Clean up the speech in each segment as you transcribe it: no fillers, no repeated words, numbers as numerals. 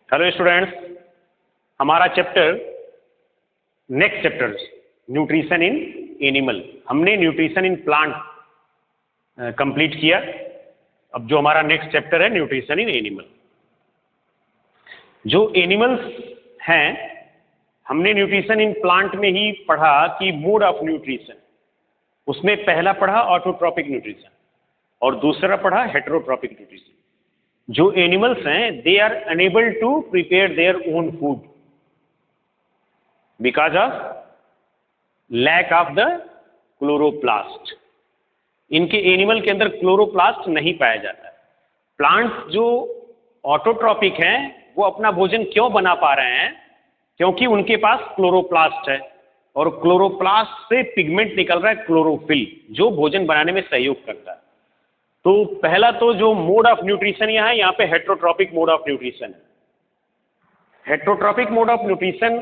Hello students, हमारा chapter next chapter nutrition in animal. हमने nutrition in plant complete किया। अब जो हमारा नेक्स्ट चैप्टर है न्यूट्रिशन इन एनिमल। जो एनिमल्स हैं, हमने न्यूट्रिशन इन प्लांट में ही पढ़ा कि मोड ऑफ न्यूट्रिशन, उसमें पहला पढ़ा ऑटोट्रॉपिक न्यूट्रिशन और दूसरा पढ़ा हेटेरोट्रॉपिक न्यूट्रिशन। जो एनिमल्स हैं they are unable to prepare their own food because of lack of the chloroplast. इनके एनिमल के अंदर क्लोरोप्लास्ट नहीं पाया जाता है। प्लांट्स जो ऑटोट्रॉपिक हैं वो अपना भोजन क्यों बना पा रहे हैं? क्योंकि उनके पास क्लोरोप्लास्ट है और क्लोरोप्लास्ट से पिगमेंट निकल रहा है क्लोरोफिल, जो भोजन बनाने में सहयोग करता है। तो पहला तो जो मोड ऑफ न्यूट्रिशन यहाँ पे हेटेरोट्रॉपिक मोड ऑफ न्यूट्रिशन है। Heterotrophic mode of nutrition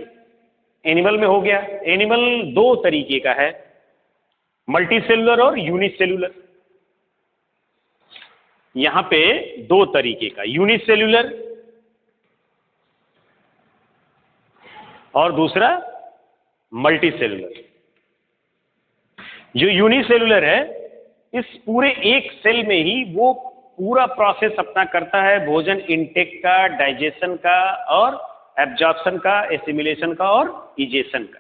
animal में हो गया। एनिमल दो तरीके का है, मल्टीसेलुलर और यूनिसेलुलर। यहां पे दो तरीके का, यूनिसेलुलर और दूसरा मल्टीसेलुलर। जो यूनिसेलुलर है, इस पूरे एक सेल में ही वो पूरा प्रोसेस अपना करता है, भोजन इनटेक का, डाइजेशन का और एब्जॉर्प्शन का, एसिमिलेशन का और इजेशन का।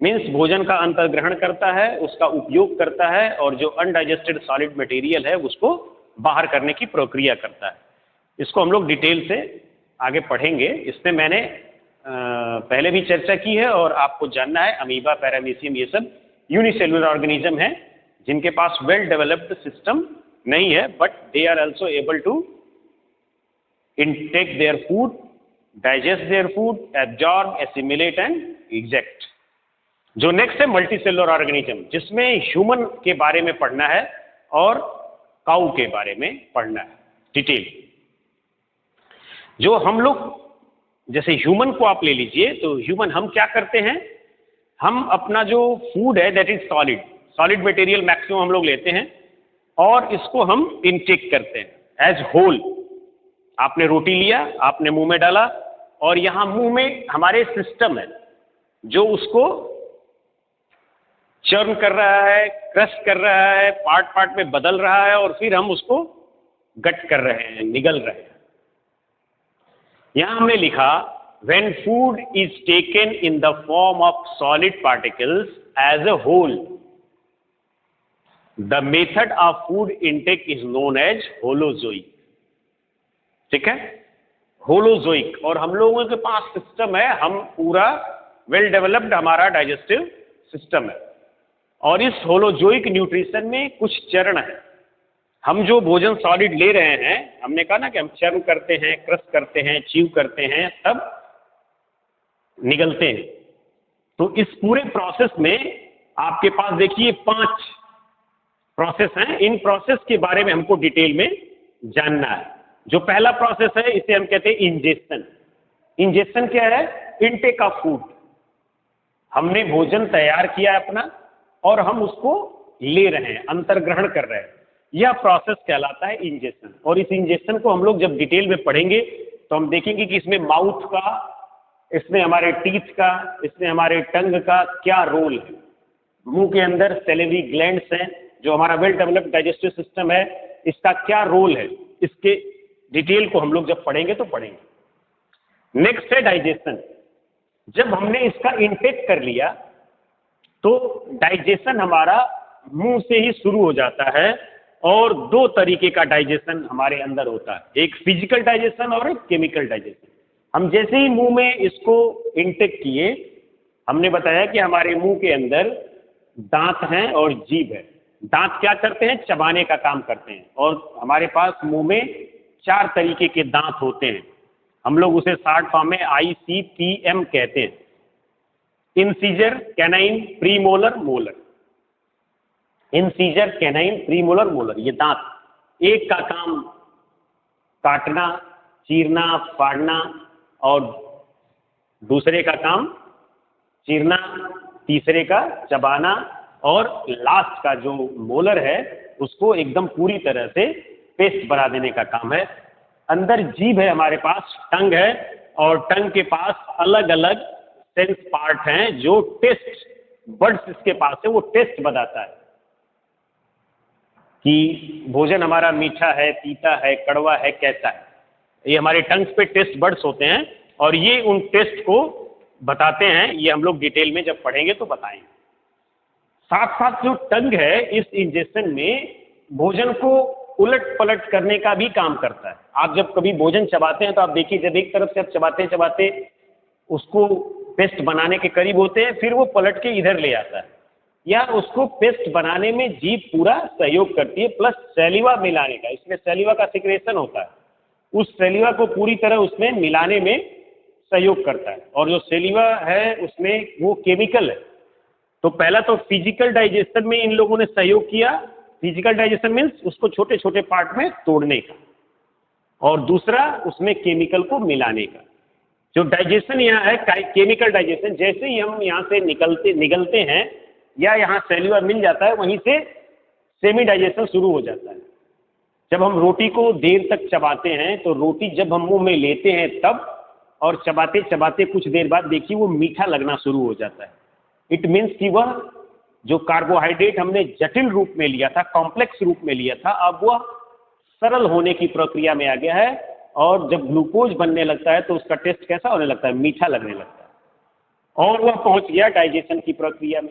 मीन्स भोजन का अंतर्ग्रहण करता है, उसका उपयोग करता है और जो अनडाइजेस्टेड सॉलिड मटेरियल है उसको बाहर करने की प्रक्रिया करता है। इसको हम लोग डिटेल से आगे पढ़ेंगे। इसमें मैंने पहले भी चर्चा की है और आपको जानना है, अमीबा, पैरामीशियम, ये सब यूनिसेलुलर ऑर्गेनिज्म है जिनके पास वेल डेवलप्ड सिस्टम नहीं है, but they are also able to intake their food, digest their food, absorb, assimilate and eject. जो नेक्स्ट है मल्टीसेलुलर ऑर्गेनिज्म, जिसमें ह्यूमन के बारे में पढ़ना है और काऊ के बारे में पढ़ना है डिटेल। जो हम लोग, जैसे ह्यूमन को आप ले लीजिए, तो ह्यूमन हम क्या करते हैं, हम अपना जो फूड है that is solid material maximum हम लोग लेते हैं और इसको हम इनटेक करते हैं एज होल। आपने रोटी लिया, आपने मुंह में डाला और यहां मुंह में हमारे सिस्टम है जो उसको चर्न कर रहा है, क्रश कर रहा है, पार्ट पार्ट में बदल रहा है और फिर हम उसको गट कर रहे हैं, निगल रहे हैं। यहां हमने लिखा when food is taken in the form of solid particles as a whole, the method of food intake is known as holozoic। ठीक है, होलोजोइक। और हम लोगों के पास सिस्टम है, हम पूरा वेल डेवलप्ड हमारा डाइजेस्टिव सिस्टम है और इस होलोजोइक न्यूट्रिशन में कुछ चरण है। हम जो भोजन सॉलिड ले रहे हैं, हमने कहा ना कि हम चर्न करते हैं, क्रश करते हैं, च्यू करते हैं, तब निगलते हैं। तो इस पूरे प्रोसेस में आपके पास देखिए 5 प्रोसेस हैं। इन प्रोसेस के बारे में हमको डिटेल में जानना है। जो पहला प्रोसेस है इसे हम कहते हैं इंजेक्शन। इंजेक्शन क्या है? Intake of food. हमने भोजन तैयार किया अपना और हम उसको ले रहे हैं, अंतर्ग्रहण कर रहे हैं, यह प्रोसेस कहलाता है इंजेक्शन। और इस इंजेक्शन को हम लोग जब डिटेल में पढ़ेंगे तो हम देखेंगे कि इसमें माउथ का, इसमें हमारे टीथ का, इसमें हमारे टंग का क्या रोल है। मुंह के अंदर सैलिवरी ग्लैंड्स हैं, जो हमारा वेल डेवलप्ड डाइजेस्टिव सिस्टम है, इसका क्या रोल है, इसके डिटेल को हम लोग जब पढ़ेंगे तो पढ़ेंगे। नेक्स्ट है डाइजेशन। जब हमने इसका इनटेक कर लिया तो डाइजेशन हमारा मुंह से ही शुरू हो जाता है और 2 तरीके का डाइजेशन हमारे अंदर होता है, एक फिजिकल डाइजेशन और एक केमिकल डाइजेशन। हम जैसे ही मुंह में इसको इनटेक किए, हमने बताया कि हमारे मुंह के अंदर दांत हैं और जीभ है। दांत क्या करते हैं? चबाने का काम करते हैं। और हमारे पास मुंह में 4 तरीके के दांत होते हैं। हम लोग उसे शॉर्ट फॉर्म में ICPM कहते हैं, incisor, canine, premolar, molar. Incisor, canine, premolar, molar, ये दांत। एक का काम काटना, चीरना, फाड़ना और दूसरे का काम चीरना, तीसरे का चबाना और लास्ट का जो मोलर है उसको एकदम पूरी तरह से पेस्ट बना देने का काम है। अंदर जीभ है, हमारे पास टंग है, और टंग के पास अलग अलग सेंस पार्ट हैं जो टेस्ट बड्स इसके पास है, वो टेस्ट बताता है कि भोजन हमारा मीठा है, तीता है, कड़वा है, कैसा है। ये हमारे टंग्स पे टेस्ट बड्स होते हैं और ये उन टेस्ट को बताते हैं। ये हम लोग डिटेल में जब पढ़ेंगे तो बताएंगे। साथ साथ जो टंग है इस इंजेक्शन में भोजन को उलट पलट करने का भी काम करता है। आप जब कभी भोजन चबाते हैं तो आप देखिए, जब एक तरफ से आप चबाते चबाते उसको पेस्ट बनाने के करीब होते हैं, फिर वो पलट के इधर ले आता है, या उसको पेस्ट बनाने में जीभ पूरा सहयोग करती है, प्लस सैलिवा मिलाने का, इसमें सैलिवा का सिक्रेशन होता है, उस सैलिवा को पूरी तरह उसमें मिलाने में सहयोग करता है। और जो सैलिवा है उसमें वो केमिकल है। तो पहला तो फिजिकल डाइजेशन में इन लोगों ने सहयोग किया। फिजिकल डाइजेशन मीन्स उसको छोटे छोटे पार्ट में तोड़ने का, और दूसरा उसमें केमिकल को मिलाने का। जो डाइजेशन यहाँ है केमिकल डाइजेशन, जैसे ही हम यहाँ से निकलते हैं या यहाँ सैलिवा मिल जाता है, वहीं से सेमी डाइजेशन शुरू हो जाता है। जब हम रोटी को देर तक चबाते हैं तो रोटी जब हम मुंह में लेते हैं तब, और चबाते चबाते कुछ देर बाद देखिए वो मीठा लगना शुरू हो जाता है। इट मीन्स कि वह जो कार्बोहाइड्रेट हमने जटिल रूप में लिया था, कॉम्प्लेक्स रूप में लिया था, अब वह सरल होने की प्रक्रिया में आ गया है। और जब ग्लूकोज बनने लगता है तो उसका टेस्ट कैसा होने लगता है? मीठा लगने लगता है, और वह पहुंच गया डाइजेशन की प्रक्रिया में।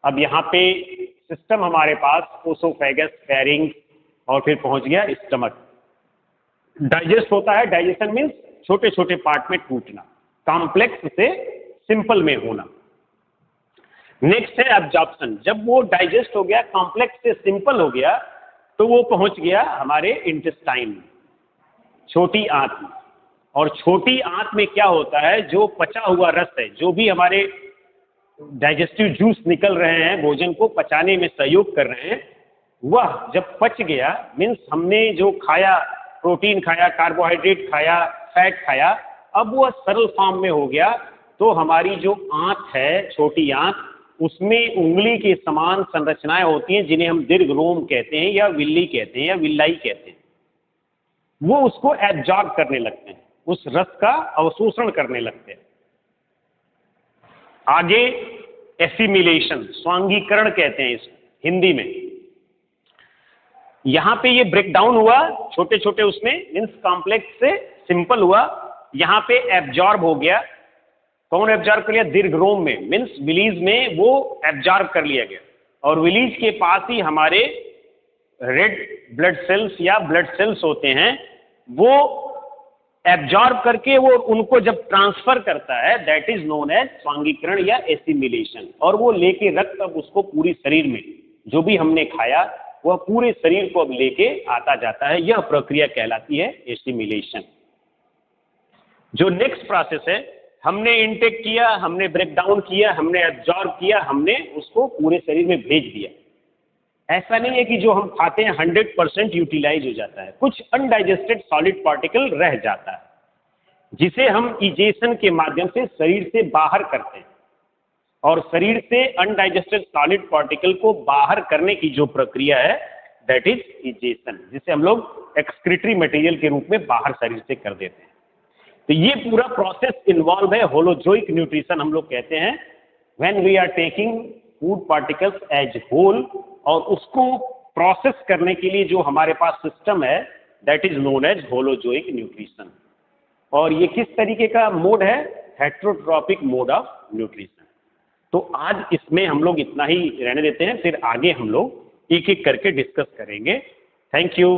अब यहाँ पे सिस्टम हमारे पास ओसोफेगस, फेरिंग्स, और फिर पहुंच गया स्टमक। डाइजेस्ट होता है, डाइजेशन मीन्स छोटे छोटे पार्ट में टूटना, कॉम्प्लेक्स से सिंपल में होना। नेक्स्ट है एब्जॉर्प्शन। जब वो डाइजेस्ट हो गया, कॉम्प्लेक्स से सिंपल हो गया, तो वो पहुंच गया हमारे इंटेस्टाइन में, छोटी आंत में। और छोटी आंत में क्या होता है? जो पचा हुआ रस है, जो भी हमारे डाइजेस्टिव जूस निकल रहे हैं, भोजन को पचाने में सहयोग कर रहे हैं, वह जब पच गया, मीन्स हमने जो खाया, प्रोटीन खाया, कार्बोहाइड्रेट खाया, फैट खाया, अब वह सरल फॉर्म में हो गया। तो हमारी जो आंत है, छोटी आंत, उसमें उंगली के समान संरचनाएं होती हैं, जिन्हें हम दीर्घ रोम कहते हैं, या विल्ली कहते हैं, या विल्लाई कहते हैं। वो उसको एब्जॉर्ब करने लगते हैं, उस रस का अवशोषण करने लगते हैं। आगे एसिमिलेशन, स्वांगीकरण कहते हैं इस हिंदी में। यहां पे ये ब्रेक डाउन हुआ छोटे छोटे, उसमें मीन्स कॉम्प्लेक्स से सिंपल हुआ। यहां पे एब्जॉर्ब हो गया। कौन एब्जॉर्ब कर लिया? दीर्घ रोम में, मीन्स विलीज में वो एब्जॉर्ब कर लिया गया। और विलीज के पास ही हमारे रेड ब्लड सेल्स या ब्लड सेल्स होते हैं, वो एब्जॉर्ब करके वो उनको जब ट्रांसफर करता है, दैट इज नोन एज स्वांगीकरण या एसिमिलेशन। और वो लेके रक्त अब उसको पूरी शरीर में, जो भी हमने खाया वह पूरे शरीर को अब लेके आता जाता है। यह प्रक्रिया कहलाती है एसिमिलेशन। जो नेक्स्ट प्रोसेस है, हमने इनटेक किया, हमने ब्रेक डाउन किया, हमने एब्जॉर्ब किया, हमने उसको पूरे शरीर में भेज दिया। ऐसा नहीं है कि जो हम खाते हैं 100% यूटिलाइज हो जाता है, कुछ अनडाइजेस्टेड सॉलिड पार्टिकल रह जाता है, जिसे हम इजेशन के माध्यम से शरीर से बाहर करते हैं। और शरीर से अनडाइजेस्टेड सॉलिड पार्टिकल को बाहर करने की जो प्रक्रिया है, दैट इज इजेशन, जिसे हम लोग एक्सक्रीटरी मटेरियल के रूप में बाहर शरीर से कर देते हैं। तो ये पूरा प्रोसेस इन्वॉल्व है, होलोजोइक न्यूट्रिशन हम लोग कहते हैं, when we are taking food particles as whole. और उसको प्रोसेस करने के लिए जो हमारे पास सिस्टम है, that is known as holozoic nutrition. और ये किस तरीके का मोड है? Heterotrophic mode of nutrition. तो आज इसमें हम लोग इतना ही रहने देते हैं, फिर आगे हम लोग एक एक करके डिस्कस करेंगे। Thank you.